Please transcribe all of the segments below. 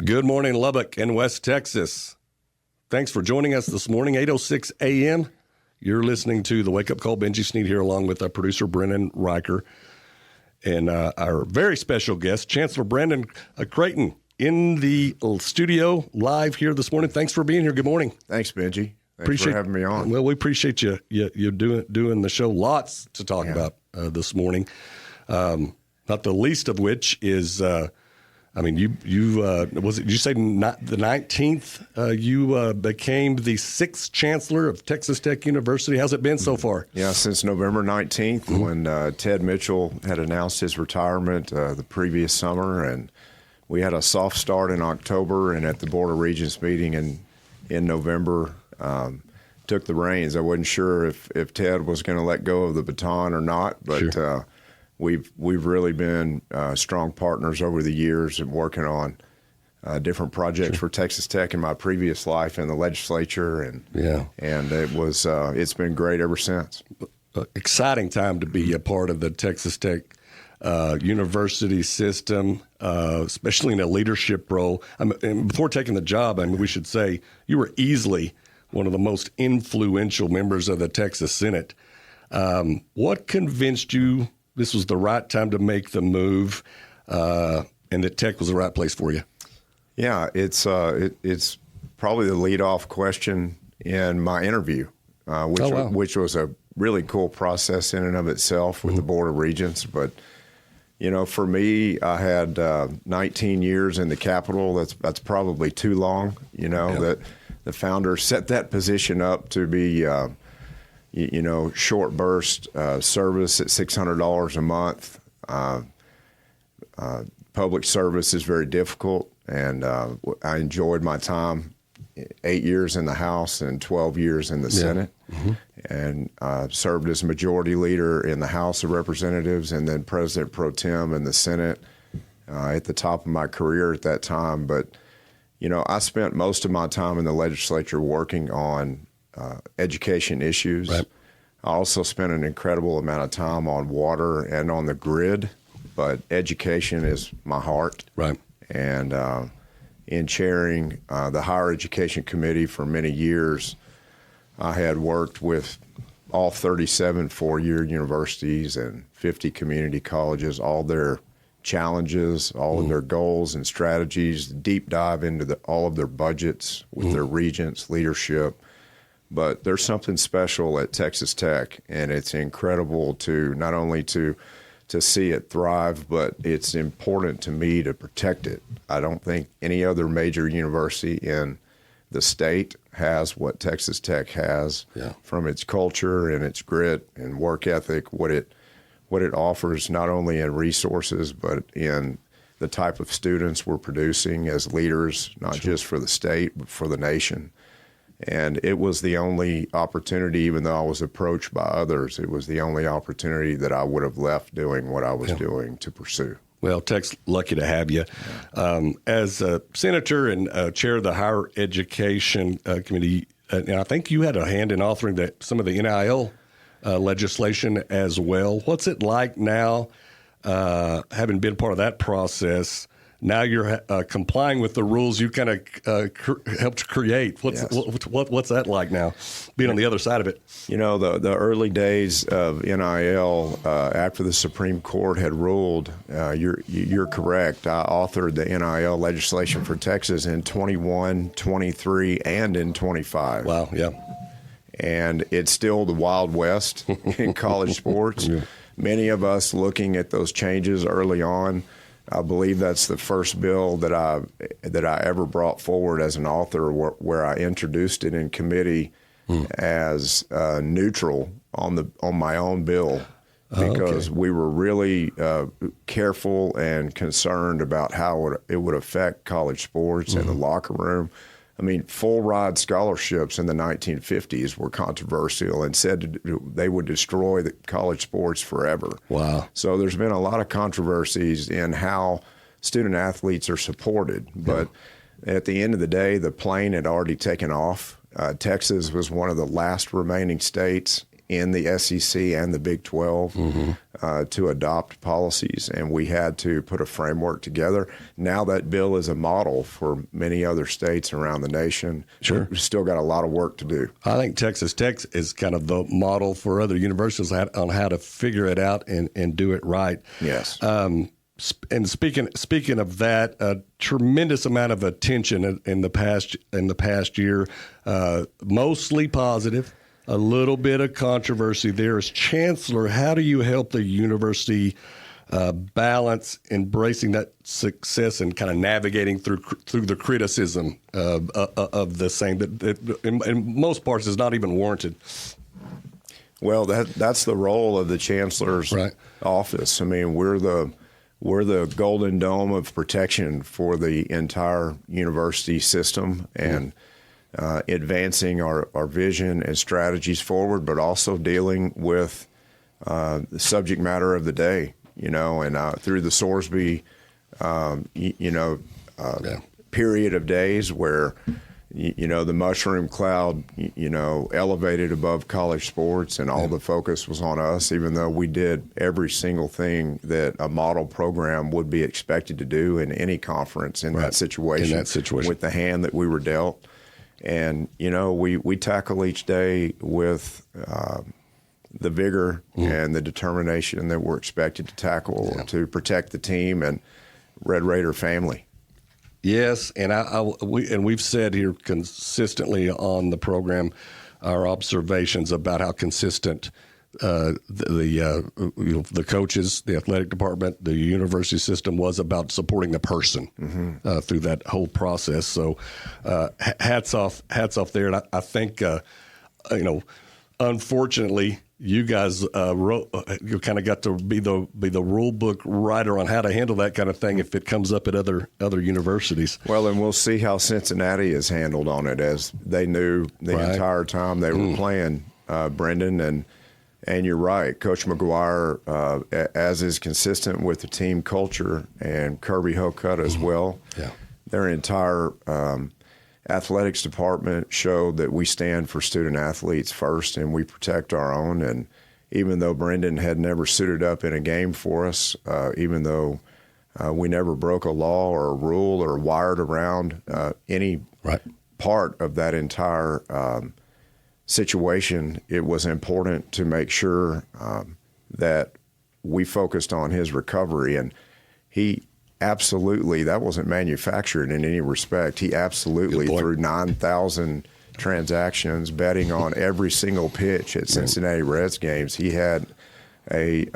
Good morning, Lubbock and West Texas. Thanks for joining us this morning, 8:06 a.m. You're listening to the Wake Up Call. Benji Snead here along with our producer, Brendan Riker, and our very special guest, Chancellor Brendan Creighton, in the studio live here this morning. Thanks for being here. Good morning. Thanks, Benji. Thanks for having me on. Well, we appreciate you doing the show. Lots to talk about this morning, not the least of which is you did you say not the 19th? You became the 6th chancellor of Texas Tech University. How's it been so far? Yeah, since November 19th, when Ted Mitchell had announced his retirement the previous summer, and we had a soft start in October, and at the Board of Regents meeting in November, took the reins. I wasn't sure if Ted was going to let go of the baton or not, but sure. We've really been strong partners over the years and working on different projects for Texas Tech in my previous life in the legislature, and it's been great ever since. Exciting time to be a part of the Texas Tech university system, especially in a leadership role. And before taking the job, we should say you were easily one of the most influential members of the Texas Senate. What convinced you this was the right time to make the move, and that Tech was the right place for you? Yeah, it's probably the leadoff question in my interview, which was a really cool process in and of itself with the Board of Regents. But for me, I had 19 years in the Capitol. That's probably too long. That the founder set that position up to be short burst service at $600 a month. Public service is very difficult, and I enjoyed my time, 8 years in the House and 12 years in the Senate, and served as majority leader in the House of Representatives and then President Pro Tem in the Senate at the top of my career at that time. But, I spent most of my time in the legislature working on education issues. Right. I also spent an incredible amount of time on water and on the grid, but education is my heart. Right. And in chairing the Higher Education Committee for many years, I had worked with all 37 four-year universities and 50 community colleges, all their challenges, all of their goals and strategies, deep dive into all of their budgets with their regents, leadership. But there's something special at Texas Tech, and it's incredible to not only to see it thrive, but it's important to me to protect it. I don't think any other major university in the state has what Texas Tech has from its culture and its grit and work ethic, what it offers not only in resources, but in the type of students we're producing as leaders, not just for the state, but for the nation. And it was the only opportunity, even though I was approached by others, it was the only opportunity that I would have left doing what I was doing to pursue. Well, Tech's lucky to have you. As a senator and chair of the Higher Education Committee, and I think you had a hand in authoring some of the NIL legislation as well. What's it like now, having been part of that process? Now you're complying with the rules you kind of helped create. What's that like now, being on the other side of it? The early days of NIL, after the Supreme Court had ruled, you're correct. I authored the NIL legislation for Texas in 21, 23, and in 25. Wow, yeah. And it's still the Wild West in college sports. Many of us looking at those changes early on, I believe that's the first bill that I ever brought forward as an author, where I introduced it in committee as neutral on my own bill, because we were really careful and concerned about how it would affect college sports and the locker room. Full ride scholarships in the 1950s were controversial and said they would destroy the college sports forever. Wow. So there's been a lot of controversies in how student athletes are supported. But at the end of the day, the plane had already taken off. Texas was one of the last remaining states in the SEC and the Big 12 to adopt policies, and we had to put a framework together. Now that bill is a model for many other states around the nation. Sure. We've still got a lot of work to do. I think Texas Tech is kind of the model for other universities on how to figure it out and do it right. Yes. And speaking of that, a tremendous amount of attention in the past year, mostly positive. A little bit of controversy there. As Chancellor, how do you help the university balance embracing that success and kind of navigating through the criticism of the same that in most parts is not even warranted? Well, that's the role of the Chancellor's office. I mean, we're the golden dome of protection for the entire university system and advancing our vision and strategies forward, but also dealing with the subject matter of the day, and through the Sorsby, period of days where, the mushroom cloud, elevated above college sports and all the focus was on us, even though we did every single thing that a model program would be expected to do in any conference in that situation with the hand that we were dealt. And, we tackle each day with the vigor and the determination that we're expected to tackle to protect the team and Red Raider family. Yes, and we've said here consistently on the program our observations about how consistent the coaches, the athletic department, the university system was about supporting the person through that whole process. So hats off there. And I think unfortunately, you guys you kind of got to be the rule book writer on how to handle that kind of thing if it comes up at other universities. Well, and we'll see how Cincinnati is handled on it, as they knew the entire time they were playing, Brendan. And you're right, Coach McGuire, as is consistent with the team culture, and Kirby Hocutt as well. Yeah. Their entire athletics department showed that we stand for student athletes first, and we protect our own. And even though Brendan had never suited up in a game for us, even though we never broke a law or a rule or wired around any part of that entire situation, it was important to make sure that we focused on his recovery. And he absolutely, that wasn't manufactured in any respect. He absolutely, through 9,000 transactions, betting on every single pitch at Cincinnati Reds games, he had a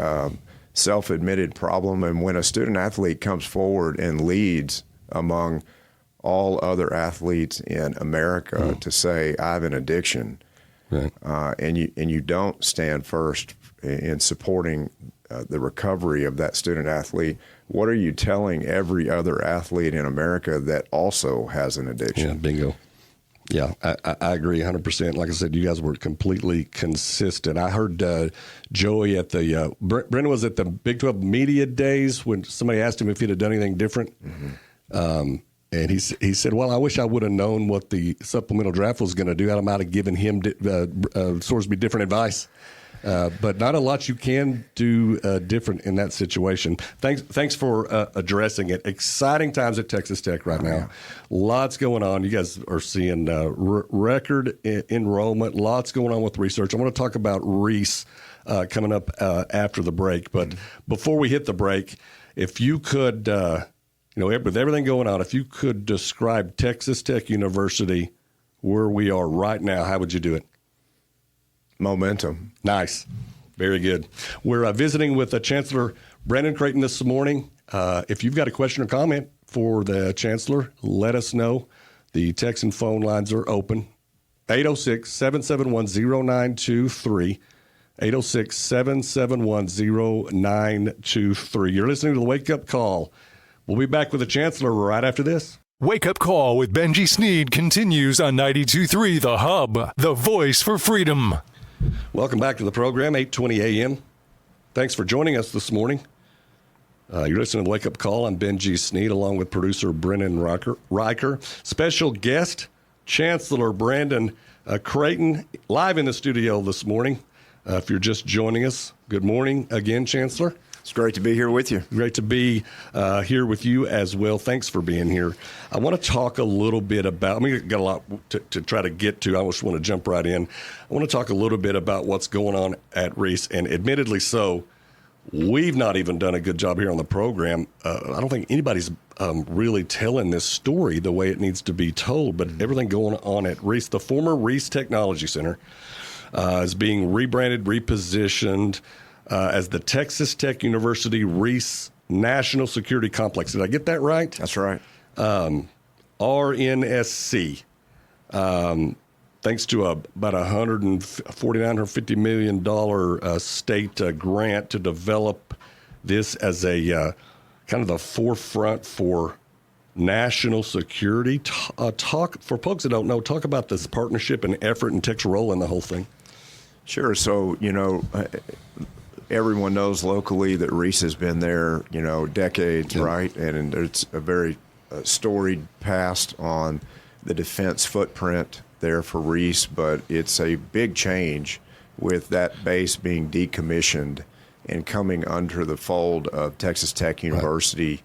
self-admitted problem. And when a student athlete comes forward and leads among all other athletes in America to say, I have an addiction, and you don't stand first in supporting the recovery of that student athlete, what are you telling every other athlete in America that also has an addiction? Yeah, bingo. Yeah, I agree 100%. Like I said, you guys were completely consistent. I heard Joey at the Brendan was at the Big 12 Media Days when somebody asked him if he'd have done anything different. And he said, well, I wish I would have known what the supplemental draft was going to do. I might have given him, Sorsby, different advice. But not a lot you can do different in that situation. Thanks for addressing it. Exciting times at Texas Tech right now. Lots going on. You guys are seeing record enrollment. Lots going on with research. I want to talk about Reese coming up after the break. But before we hit the break, if you could, with everything going on, if you could describe Texas Tech University where we are right now, how would you do it? Momentum. Nice. Very good. We're visiting with Chancellor Brendan Creighton this morning. If you've got a question or comment for the Chancellor, let us know. The text and phone lines are open. 806-771-0923. 806-771-0923. You're listening to the Wake Up Call. We'll be back with the Chancellor right after this. Wake Up Call with Benji Snead continues on 92.3 The Hub, the voice for freedom. Welcome back to the program, 8:20 a.m. Thanks for joining us this morning. You're listening to Wake Up Call. I'm Benji Snead, along with producer Brendan Riker. Special guest, Chancellor Brendan Creighton, live in the studio this morning. If you're just joining us, good morning again, Chancellor. It's great to be here with you. Great to be here with you as well. Thanks for being here. I want to talk a little bit about, got a lot to try to get to. I just want to jump right in. I want to talk a little bit about what's going on at Reese, and admittedly so, we've not even done a good job here on the program. I don't think anybody's really telling this story the way it needs to be told, but everything going on at Reese, the former Reese Technology Center, is being rebranded, repositioned as the Texas Tech University Reese National Security Complex. Did I get that right? That's right. RNSC. Thanks to about $150 million state grant to develop this as a kind of the forefront for national security. Talk for folks that don't know. Talk about this partnership and effort and Tech's role in the whole thing. Sure. So everyone knows locally that Reese has been there, decades, right? And it's a very storied past on the defense footprint there for Reese, but it's a big change with that base being decommissioned and coming under the fold of Texas Tech University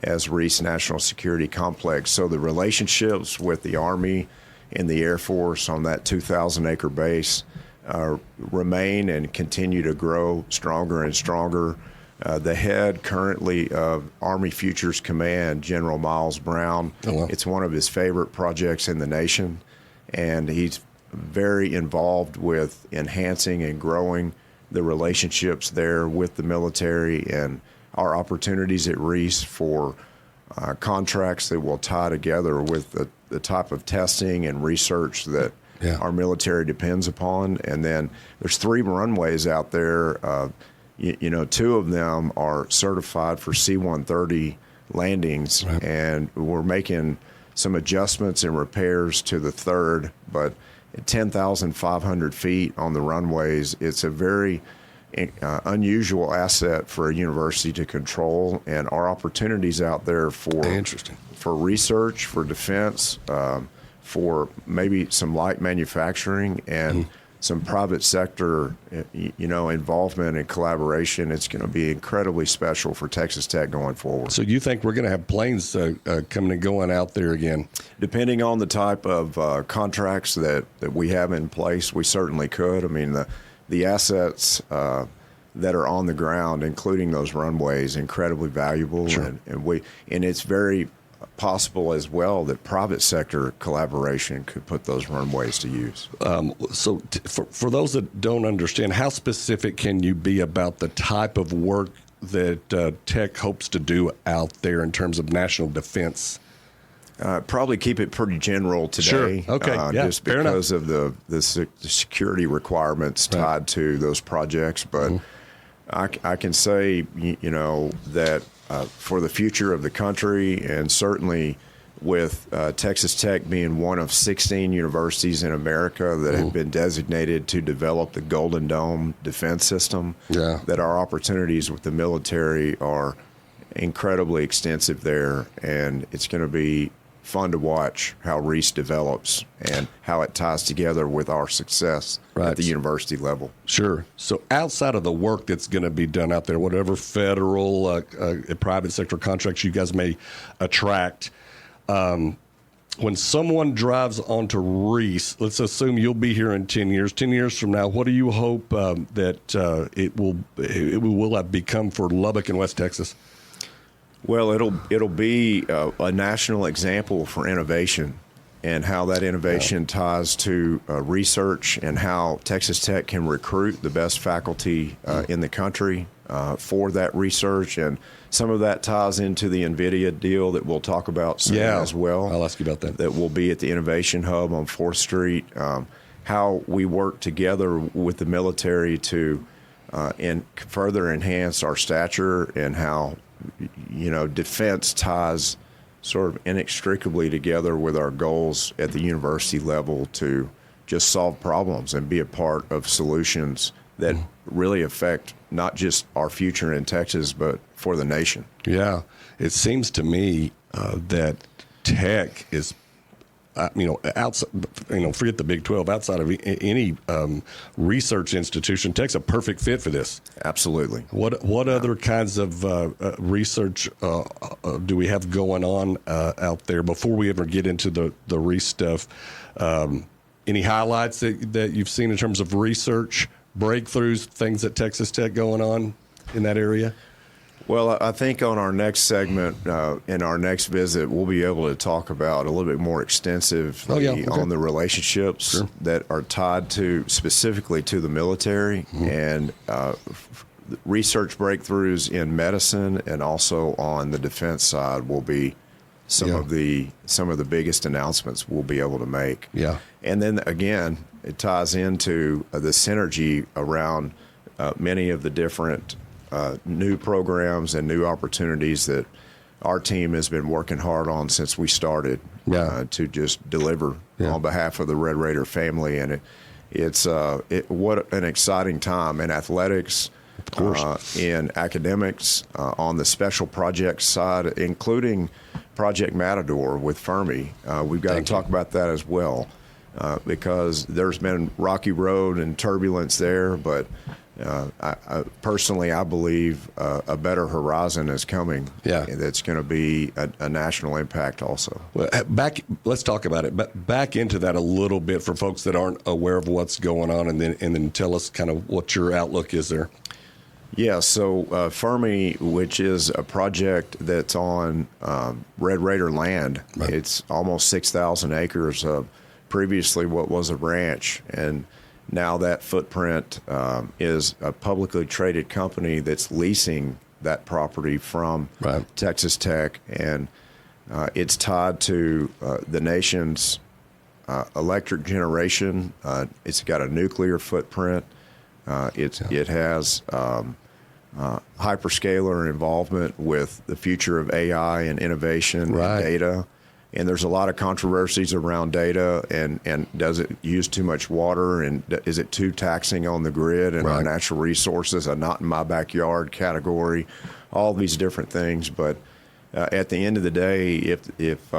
as Reese National Security Complex. So the relationships with the Army and the Air Force on that 2,000-acre base remain and continue to grow stronger and stronger. The head currently of Army Futures Command, General Miles Brown, it's one of his favorite projects in the nation, and he's very involved with enhancing and growing the relationships there with the military and our opportunities at Reese for contracts that will tie together with the type of testing and research that our military depends upon. And then there's 3 runways out there. 2 of them are certified for C-130 landings, and we're making some adjustments and repairs to the 3rd. But at 10,500 feet on the runways, it's a very unusual asset for a university to control, and our opportunities out there for research, for defense, for maybe some light manufacturing and some private sector, involvement and collaboration. It's going to be incredibly special for Texas Tech going forward. So you think we're going to have planes coming and going out there again? Depending on the type of contracts that we have in place, we certainly could. I mean, the assets that are on the ground, including those runways, incredibly valuable, and it's very possible as well that private sector collaboration could put those runways to use. So for those that don't understand, how specific can you be about the type of work that Tech hopes to do out there in terms of national defense? Probably keep it pretty general today. Sure. Okay. Just because of the security requirements tied to those projects. But I can say, that for the future of the country, and certainly with Texas Tech being one of 16 universities in America that have been designated to develop the Golden Dome defense system, that our opportunities with the military are incredibly extensive there, and it's going to be fun to watch how Reese develops and how it ties together with our success at the university level. Sure. So outside of the work that's going to be done out there, whatever federal, private sector contracts you guys may attract, when someone drives onto Reese, let's assume you'll be here in 10 years. 10 years from now, what do you hope that it will become for Lubbock and West Texas? Well, it'll be a national example for innovation and how that innovation ties to research and how Texas Tech can recruit the best faculty in the country for that research. And some of that ties into the NVIDIA deal that we'll talk about soon as well. I'll ask you about that. That will be at the Innovation Hub on 4th Street. How we work together with the military to further enhance our stature, and how defense ties sort of inextricably together with our goals at the university level to just solve problems and be a part of solutions that really affect not just our future in Texas, but for the nation. Yeah. It seems to me that Tech is outside, forget the Big 12. Outside of any research institution, Tech's a perfect fit for this. Absolutely. What other kinds of research do we have going on out there before we ever get into the Reese stuff? Any highlights that you've seen in terms of research, breakthroughs, things at Texas Tech going on in that area? Well, I think on our next segment, in our next visit, we'll be able to talk about a little bit more extensively on the relationships that are tied specifically to the military and research breakthroughs in medicine, and also on the defense side will be some of the biggest announcements we'll be able to make. Yeah. And then again, it ties into the synergy around many of the different new programs and new opportunities that our team has been working hard on since we started to just deliver on behalf of the Red Raider family. And it's what an exciting time in athletics, of course, in academics, on the special projects side, including Project Matador with Fermi. We've got to talk about that as well, because there's been rocky road and turbulence there, but I personally, I believe a better horizon is coming. That's going to be a national impact also. Well, let's talk about it. But back into that a little bit for folks that aren't aware of what's going on, and then tell us kind of what your outlook is there. Yeah, so Fermi, which is a project that's on Red Raider land, it's almost 6,000 acres of previously what was a ranch, and now that footprint is a publicly traded company that's leasing that property from Texas Tech, and it's tied to the nation's electric generation. It's got a nuclear footprint. It has hyperscaler involvement with the future of AI and innovation and data. And there's a lot of controversies around data, and does it use too much water, and is it too taxing on the grid and our natural resources, a not in my backyard category, all these different things. But at the end of the day, if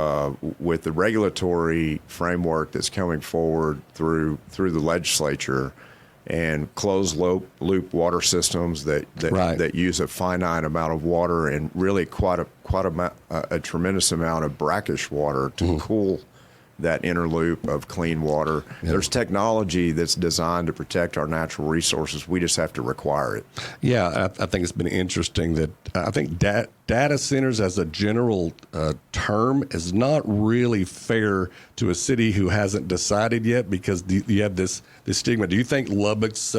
with the regulatory framework that's coming forward through the legislature, and closed loop water systems that use a finite amount of water, and really quite a tremendous amount of brackish water to cool that inner loop of clean water. There's technology that's designed to protect our natural resources. We just have to require it. Yeah, I think it's been interesting that I think data centers as a general term is not really fair to a city who hasn't decided yet, because you have this stigma. Do you think Lubbock's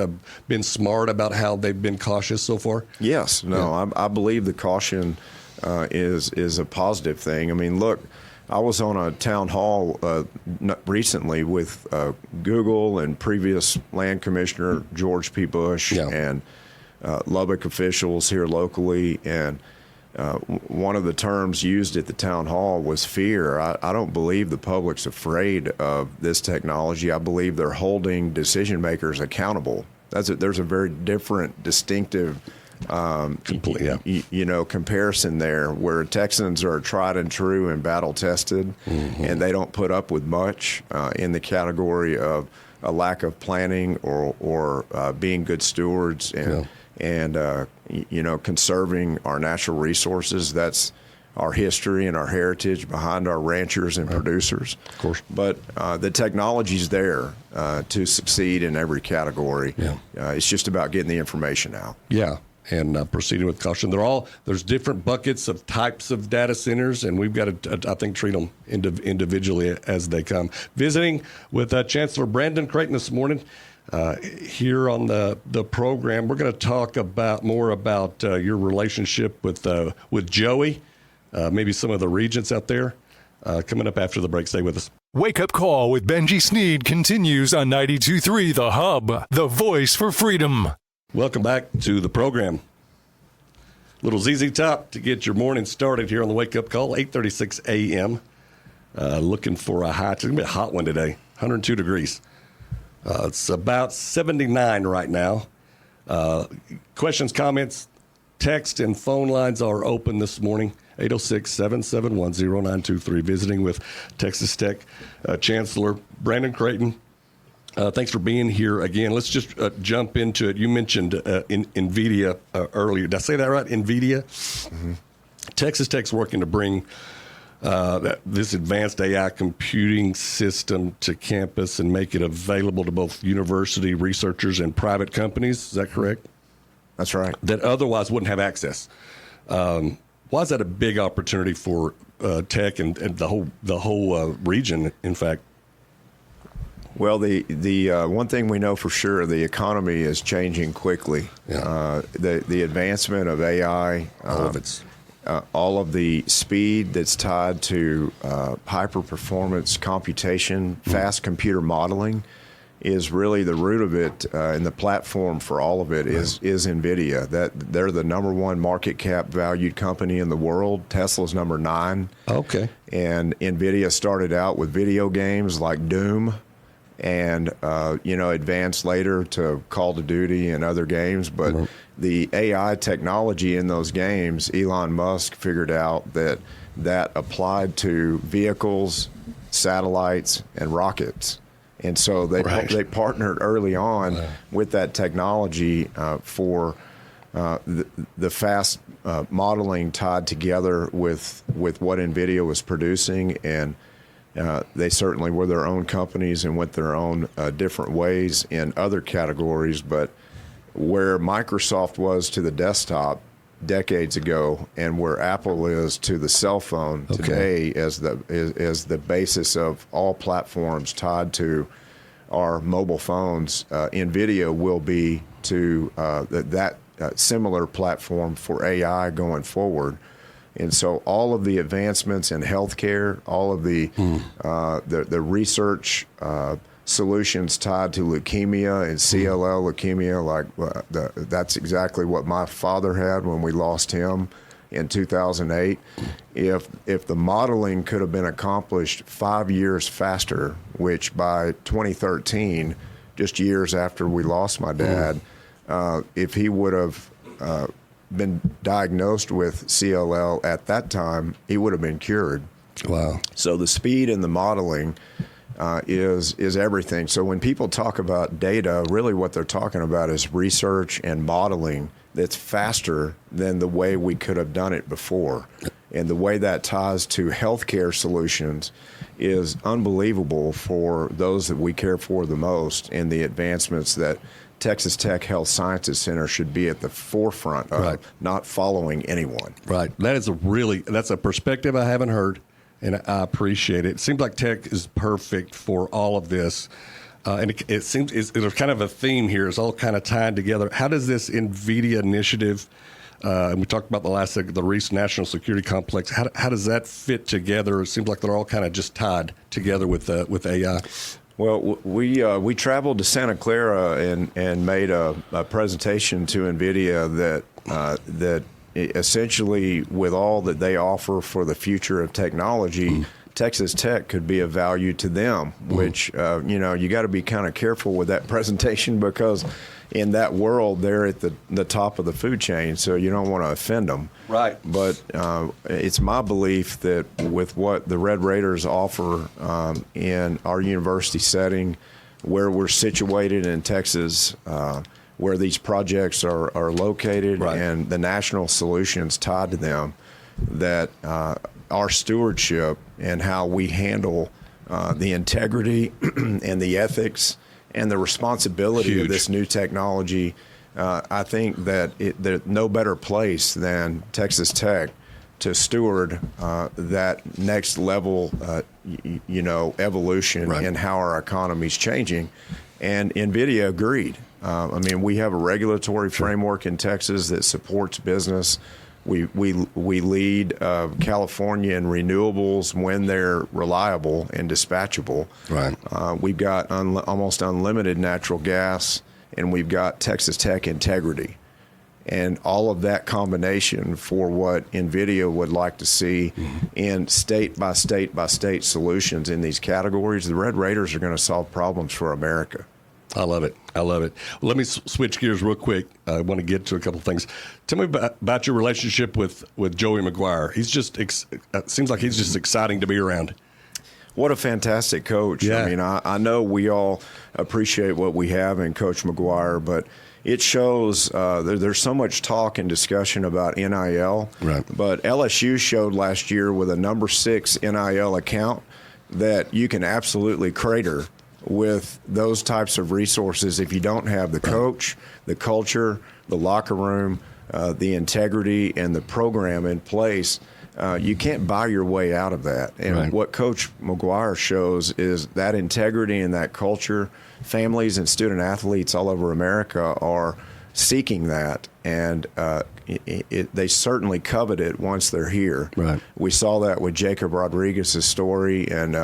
been smart about how they've been cautious so far? Yes. No, I believe the caution is a positive thing. I mean, look, I was on a town hall recently with Google and previous land commissioner George P. Bush and Lubbock officials here locally, and one of the terms used at the town hall was fear. I don't believe the public's afraid of this technology. I believe they're holding decision makers accountable. There's a very different, distinctive comparison there, where Texans are tried and true and battle tested, and they don't put up with much in the category of a lack of planning or being good stewards and conserving our natural resources. That's our history and our heritage behind our ranchers and producers. Of course. But the technology's there to succeed in every category. It's just about getting the information out. Yeah. And proceeding with caution. There's different buckets of types of data centers, and we've got to, I think, treat them individually as they come. Visiting with Chancellor Brendan Creighton this morning here on the program. We're going to talk more about your relationship with Joey, maybe some of the regents out there. Coming up after the break. Stay with us. Wake Up Call with Benji Snead continues on 92.3 The Hub, the voice for freedom. Welcome back to the program. Little ZZ Top to get your morning started here on the Wake Up Call, 8:36 a.m. Looking for a high. It's going to be a hot one today, 102 degrees. It's about 79 right now. Questions, comments, text, and phone lines are open this morning. 806-771-0923. Visiting with Texas Tech Chancellor Brendan Creighton. Thanks for being here again. Let's just jump into it. You mentioned NVIDIA earlier. Did I say that right? NVIDIA? Mm-hmm. Texas Tech's working to bring this advanced AI computing system to campus and make it available to both university researchers and private companies. Is that correct? That's right. That otherwise wouldn't have access. Why is that a big opportunity for Tech and the whole region, in fact? Well, the one thing we know for sure, the economy is changing quickly. Yeah. The advancement of AI, all of the speed that's tied to hyper-performance computation, fast computer modeling, is really the root of it, and the platform for all of it is NVIDIA. That they're the number one market cap valued company in the world. Tesla's number 9. Okay. And NVIDIA started out with video games like Doom, and advanced later to Call of Duty and other games. But the AI technology in those games, Elon Musk figured out that applied to vehicles, satellites, and rockets. And so they partnered early on with that technology for the fast modeling tied together with what NVIDIA was producing. And they certainly were their own companies and went their own different ways in other categories. But where Microsoft was to the desktop decades ago, and where Apple is to the cell phone today, as the basis of all platforms tied to our mobile phones, NVIDIA will be to that similar platform for AI going forward. And so all of the advancements in healthcare, all of the research solutions tied to leukemia and CLL leukemia, that's exactly what my father had when we lost him in 2008. If the modeling could have been accomplished 5 years faster, which by 2013, just years after we lost my dad, if he would have been diagnosed with CLL at that time, he would have been cured. Wow. So the speed in the modeling is everything. So when people talk about data, really what they're talking about is research and modeling that's faster than the way we could have done it before. And the way that ties to healthcare solutions is unbelievable for those that we care for the most, and the advancements that Texas Tech Health Sciences Center should be at the forefront of, not following anyone. Right. That's a perspective I haven't heard, and I appreciate it. It seems like Tech is perfect for all of this. And it seems there's kind of a theme here. It's all kind of tied together. How does this NVIDIA initiative, and we talked about the Reese National Security Complex, how does that fit together? It seems like they're all kind of just tied together with AI. Well, we traveled to Santa Clara and made a presentation to NVIDIA that essentially, with all that they offer for the future of technology, Texas Tech could be of value to them, which, you got to be kind of careful with that presentation, because in that world, they're at the top of the food chain, so you don't want to offend them. Right. But it's my belief that with what the Red Raiders offer in our university setting, where we're situated in Texas, where these projects are located, and the national solutions tied to them, that our stewardship and how we handle the integrity and the ethics and the responsibility of this new technology, I think that there's no better place than Texas Tech to steward that next level, evolution in how our economy is changing. And NVIDIA agreed. We have a regulatory framework in Texas that supports business. We lead California in renewables when they're reliable and dispatchable. Right. We've got almost unlimited natural gas, and we've got Texas Tech integrity. And all of that combination for what NVIDIA would like to see in state by state by state solutions in these categories, the Red Raiders are going to solve problems for America. I love it. I love it. Well, let me switch gears real quick. I want to get to a couple of things. Tell me about your relationship with Joey McGuire. He's just seems like he's just exciting to be around. What a fantastic coach. Yeah. I mean, I know we all appreciate what we have in Coach McGuire, but it shows there's so much talk and discussion about NIL. Right. But LSU showed last year with a number 6 NIL account that you can absolutely crater with those types of resources if you don't have the coach, the culture, the locker room, the integrity, and the program in place. You can't buy your way out of that. And what Coach McGuire shows is that integrity and that culture. Families and student athletes all over America are seeking that, and they certainly covet it once they're here. Right. We saw that with Jacob Rodriguez's story and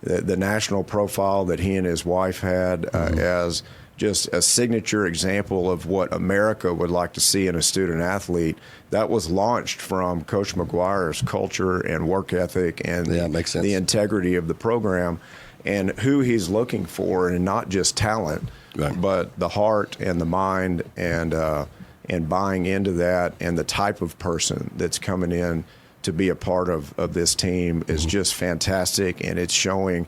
the national profile that he and his wife had as just a signature example of what America would like to see in a student athlete. That was launched from Coach McGuire's culture and work ethic and makes sense. the integrity of the program and who he's looking for, and not just talent, but the heart and the mind and buying into that, and the type of person that's coming in to be a part of this team is just fantastic, and it's showing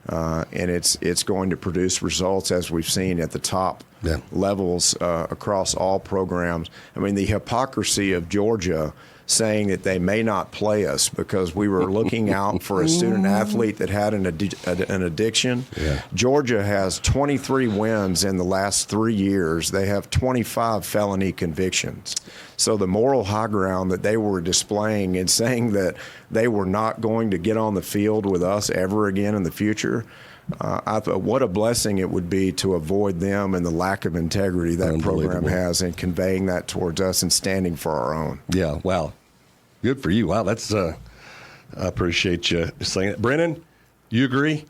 and it's going to produce results as we've seen at the top levels across all programs. I mean, the hypocrisy of Georgia saying that they may not play us because we were looking out for a student athlete that had an addiction. Yeah. Georgia has 23 wins in the last 3 years. They have 25 felony convictions. So the moral high ground that they were displaying and saying that they were not going to get on the field with us ever again in the future, I thought what a blessing it would be to avoid them and the lack of integrity that program has, and conveying that towards us and standing for our own. Yeah, wow. Good for you. Wow, that's I appreciate you saying it. Brennan, you agree?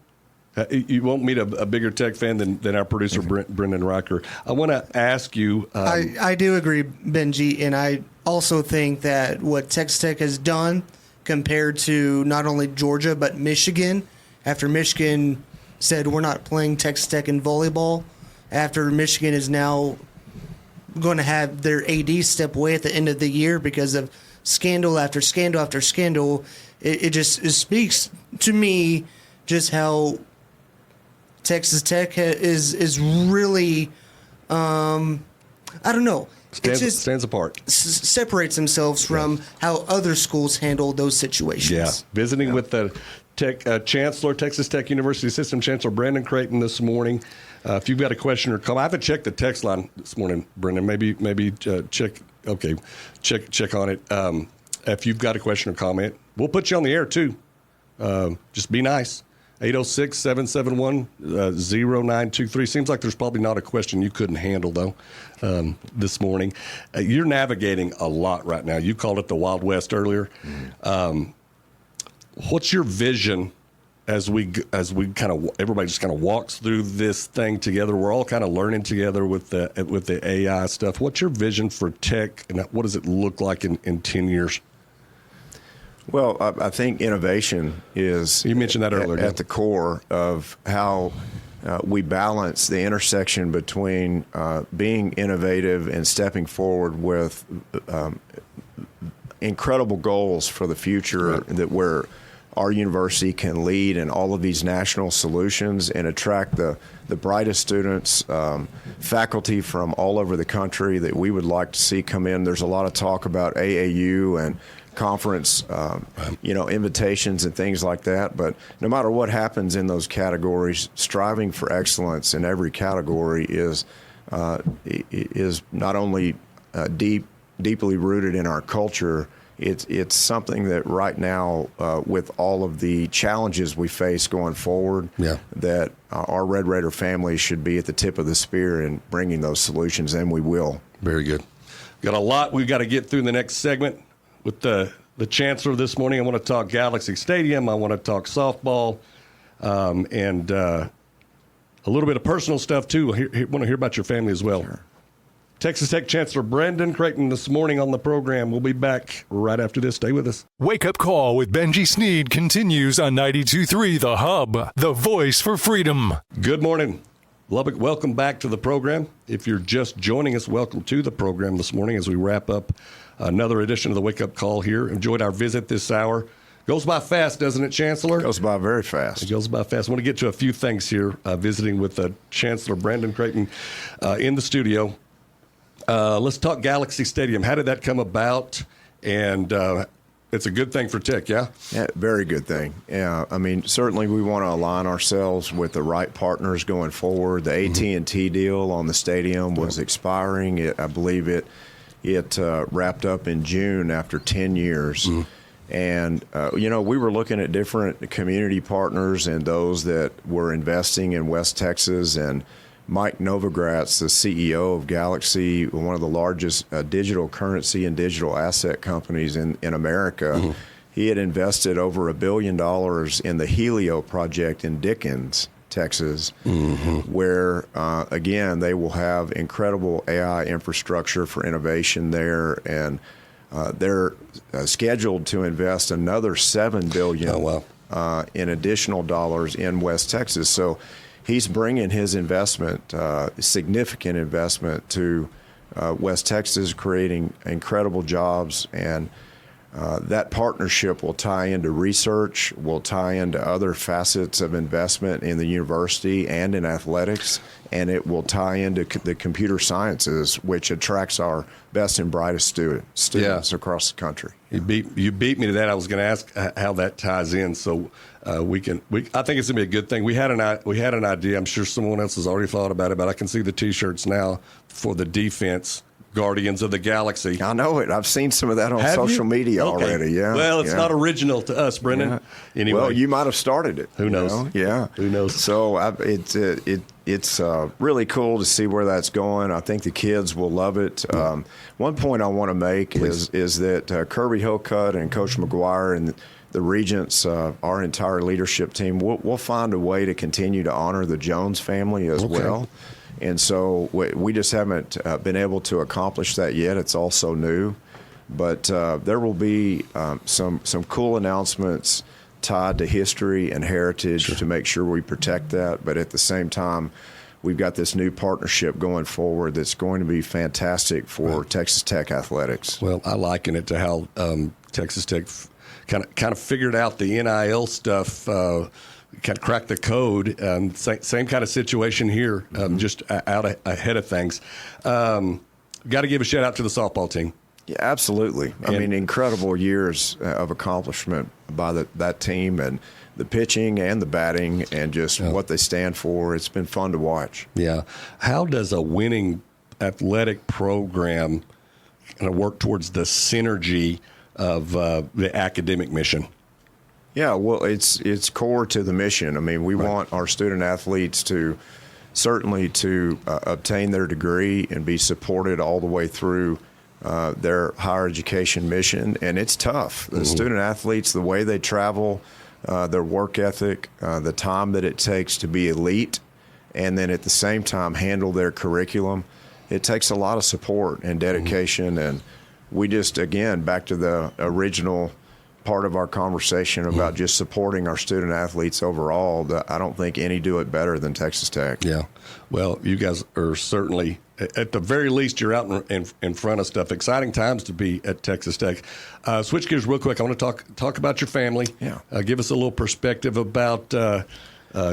You won't meet a bigger Tech fan than our producer, Brendan Riker. I want to ask you. I do agree, Benji, and I also think that what Texas Tech has done compared to not only Georgia but Michigan, after Michigan said we're not playing Texas Tech in volleyball, after Michigan is now going to have their AD step away at the end of the year because of scandal after scandal after scandal, it speaks to me just how Texas Tech is really, I don't know. Stands apart. Separates themselves from how other schools handle those situations. Yeah. Visiting with the Chancellor, Texas Tech University System Chancellor Brendan Creighton this morning. If you've got a question or comment, I haven't checked the text line this morning, Brendan. Maybe check. Okay, check on it. If you've got a question or comment, we'll put you on the air too. Just be nice. 806-771-0923. Seems like there's probably not a question you couldn't handle, though, this morning. You're navigating a lot right now. You called it the Wild West earlier. What's your vision as we kind of everybody just kind of walks through this thing together? We're all kind of learning together with the AI stuff. What's your vision for Tech, and what does it look like in 10 years? Well, I think innovation is, you mentioned that earlier, at the core of how we balance the intersection between being innovative and stepping forward with incredible goals for the future, that where our university can lead in all of these national solutions and attract the brightest students, faculty from all over the country that we would like to see come in. There's a lot of talk about AAU and conference, invitations and things like that. But no matter what happens in those categories, striving for excellence in every category is not only deeply rooted in our culture. It's something that right now, with all of the challenges we face going forward, that our Red Raider family should be at the tip of the spear in bringing those solutions, and we will. Very good. Got a lot we've got to get through in the next segment with the Chancellor this morning. I want to talk Galaxy Stadium. I want to talk softball, and a little bit of personal stuff, too. I want to hear about your family as well. Sure. Texas Tech Chancellor Brendan Creighton this morning on the program. We'll be back right after this. Stay with us. Wake Up Call with Benji Snead continues on 92.3 The Hub, the voice for freedom. Good morning. Lubbock, welcome back to the program. If you're just joining us, welcome to the program this morning as we wrap up another edition of the Wake Up Call here. Enjoyed our visit this hour. Goes by fast, doesn't it, Chancellor? Goes by very fast. It goes by fast. I want to get to a few things here, visiting with Chancellor Brendan Creighton in the studio. Let's talk Galaxy Stadium. How did that come about? And it's a good thing for Tech, yeah? Yeah, very good thing. Yeah, I mean, certainly we want to align ourselves with the right partners going forward. The AT&T deal on the stadium was expiring. I believe it wrapped up in June after 10 years. And, we were looking at different community partners and those that were investing in West Texas. And Mike Novogratz, the CEO of Galaxy, one of the largest digital currency and digital asset companies in America, he had invested over $1 billion in the Helio project in Dickens, Texas, where, again, they will have incredible AI infrastructure for innovation there. And they're scheduled to invest another $7 billion in additional dollars in West Texas. So he's bringing his investment, significant investment, to West Texas, creating incredible jobs. And that partnership will tie into research, will tie into other facets of investment in the university and in athletics, and it will tie into the computer sciences, which attracts our best and brightest students across the country. You beat me to that. I was going to ask how that ties in. So I think it's going to be a good thing. We had an idea. I'm sure someone else has already thought about it, but I can see the T-shirts now for the defense. Guardians of the Galaxy. I know it. I've seen some of that on social media already. Yeah. Well, it's not original to us, Brendan. Yeah. Anyway, well, you might have started it. Who knows? Yeah. Who knows? So it's really cool to see where that's going. I think the kids will love it. One point I want to make is that Kirby Hillcutt and Coach McGuire and the Regents, our entire leadership team, we'll find a way to continue to honor the Jones family as well. And so we just haven't been able to accomplish that yet. It's all so new. But there will be some cool announcements tied to history and heritage to make sure we protect that. But at the same time, we've got this new partnership going forward that's going to be fantastic for Texas Tech athletics. Well, I liken it to how Texas Tech kind of figured out the NIL stuff, kind of cracked the code. Same kind of situation here, just out ahead of things. Got to give a shout out to the softball team. Yeah, absolutely. I mean, incredible years of accomplishment by that team, and the pitching and the batting and just what they stand for. It's been fun to watch. Yeah. How does a winning athletic program kind of work towards the synergy of the academic mission? Yeah, well, it's core to the mission. I mean, we want our student athletes to certainly obtain their degree and be supported all the way through their higher education mission. And it's tough. The student athletes, the way they travel, their work ethic, the time that it takes to be elite, and then at the same time handle their curriculum, it takes a lot of support and dedication. And we just, again, back to the original part of our conversation about just supporting our student athletes overall, I don't think any do it better than Texas Tech. Yeah. Well, you guys are certainly, at the very least, you're out in front of stuff. Exciting times to be at Texas Tech. Switch gears real quick. I want to talk about your family. Yeah. Give us a little perspective about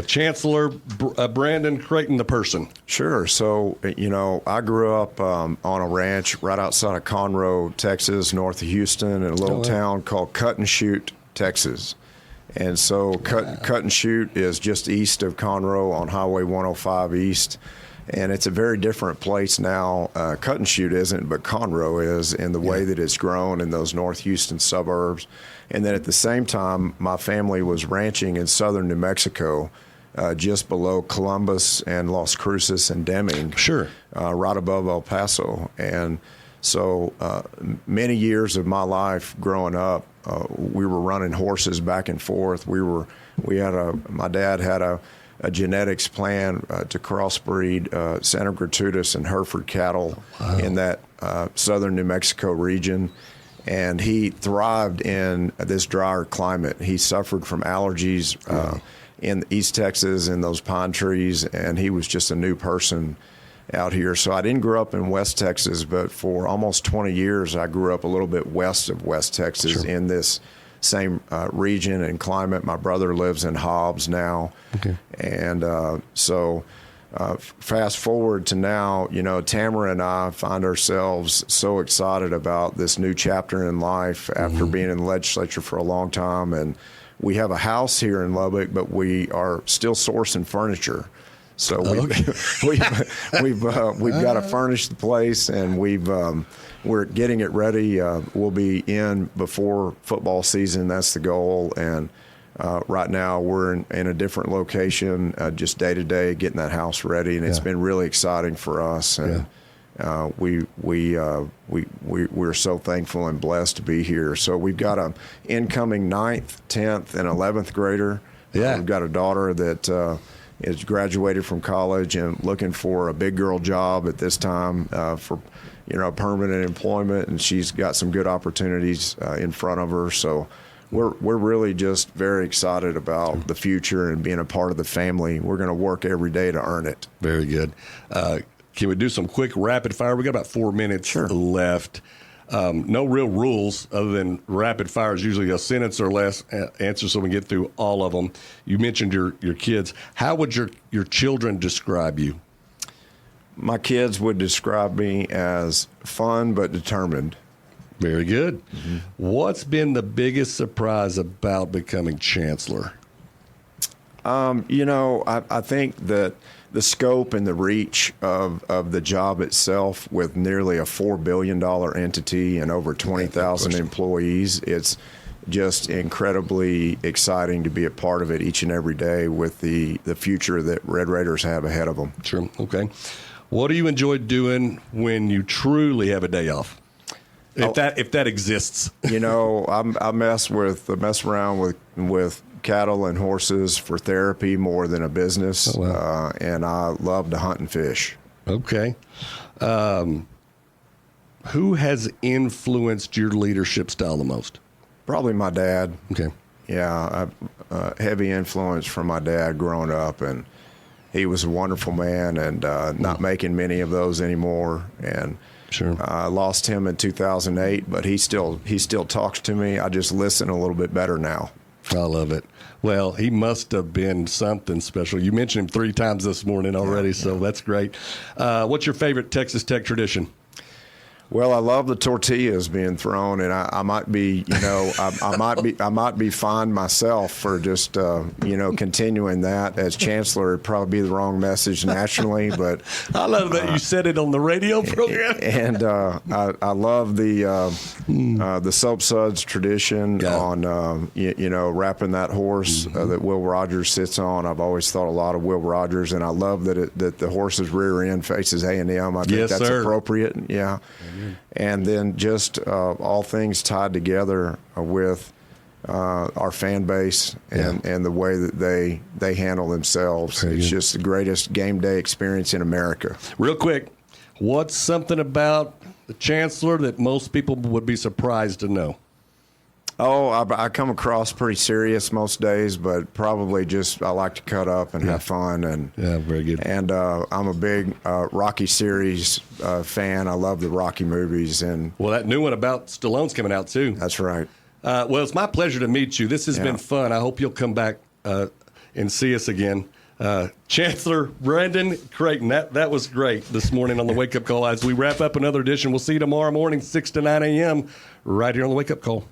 Chancellor Brendan Creighton, the person. Sure. So, I grew up on a ranch right outside of Conroe, Texas, north of Houston, in a little town called Cut and Shoot, Texas. And so Cut and Shoot is just east of Conroe on Highway 105 East. And it's a very different place now. Cut and Shoot isn't, but Conroe is, in the way that it's grown in those North Houston suburbs. And then at the same time, my family was ranching in southern New Mexico, just below Columbus and Las Cruces and Deming. Sure. Right above El Paso. And so many years of my life growing up, we were running horses back and forth. My dad had a genetics plan to crossbreed Santa Gratuitous and Hereford cattle in that southern New Mexico region. And he thrived in this drier climate. He suffered from allergies in East Texas in those pine trees, and he was just a new person out here. So I didn't grow up in West Texas, but for almost 20 years, I grew up a little bit west of West Texas in this same region and climate. My brother lives in Hobbs now. Okay. And so fast forward to now, Tamara and I find ourselves so excited about this new chapter in life after being in the legislature for a long time. And we have a house here in Lubbock, but we are still sourcing furniture. So we've got to furnish the place, and we're getting it ready. We'll be in before football season. That's the goal. And right now we're in a different location, just day to day, getting that house ready, and it's been really exciting for us. And we're so thankful and blessed to be here. So we've got an incoming 9th, 10th, and 11th grader. Yeah. We've got a daughter that is graduated from college and looking for a big girl job at this time for permanent employment, and she's got some good opportunities in front of her. So we're really just very excited about the future and being a part of the family. We're going to work every day to earn it. Very good. Can we do some quick rapid fire? We got about 4 minutes left. No real rules other than rapid fire is usually a sentence or less answer, so we can get through all of them. You mentioned your kids. How would your children describe you? My kids would describe me as fun but determined. Very good. Mm-hmm. What's been the biggest surprise about becoming chancellor? I think that the scope and the reach of the job itself, with nearly a $4 billion entity and over 20,000 employees, it's just incredibly exciting to be a part of it each and every day with the future that Red Raiders have ahead of them. Sure. Okay. What do you enjoy doing when you truly have a day off? If that exists. I mess around with cattle and horses for therapy more than a business. Oh, wow. And I love to hunt and fish. Okay. Who has influenced your leadership style the most? Probably my dad. Okay. Yeah, heavy influence from my dad growing up, and he was a wonderful man, and not making many of those anymore. And sure, I lost him in 2008, but he still talks to me. I just listen a little bit better now. I love it. Well, he must have been something special. You mentioned him 3 times this morning already, so that's great. What's your favorite Texas Tech tradition? Well, I love the tortillas being thrown, and I might be, I might be fined myself for just, continuing that. As chancellor, it'd probably be the wrong message nationally, but I love that you said it on the radio program. And I love the soap suds tradition on, wrapping that horse that Will Rogers sits on. I've always thought a lot of Will Rogers, and I love that the horse's rear end faces A&M. I think that's appropriate. Yeah. And then just all things tied together with our fan base and the way that they handle themselves. It's just the greatest game day experience in America. Real quick, what's something about the chancellor that most people would be surprised to know? Oh, I come across pretty serious most days, but probably just I like to cut up and have fun. And very good. And I'm a big Rocky series fan. I love the Rocky movies. And well, that new one about Stallone's coming out too. That's right. Well, it's my pleasure to meet you. This has been fun. I hope you'll come back and see us again. Chancellor Brendan Creighton, that was great this morning on the Wake Up Call. As we wrap up another edition, we'll see you tomorrow morning, 6 to 9 a.m. right here on the Wake Up Call.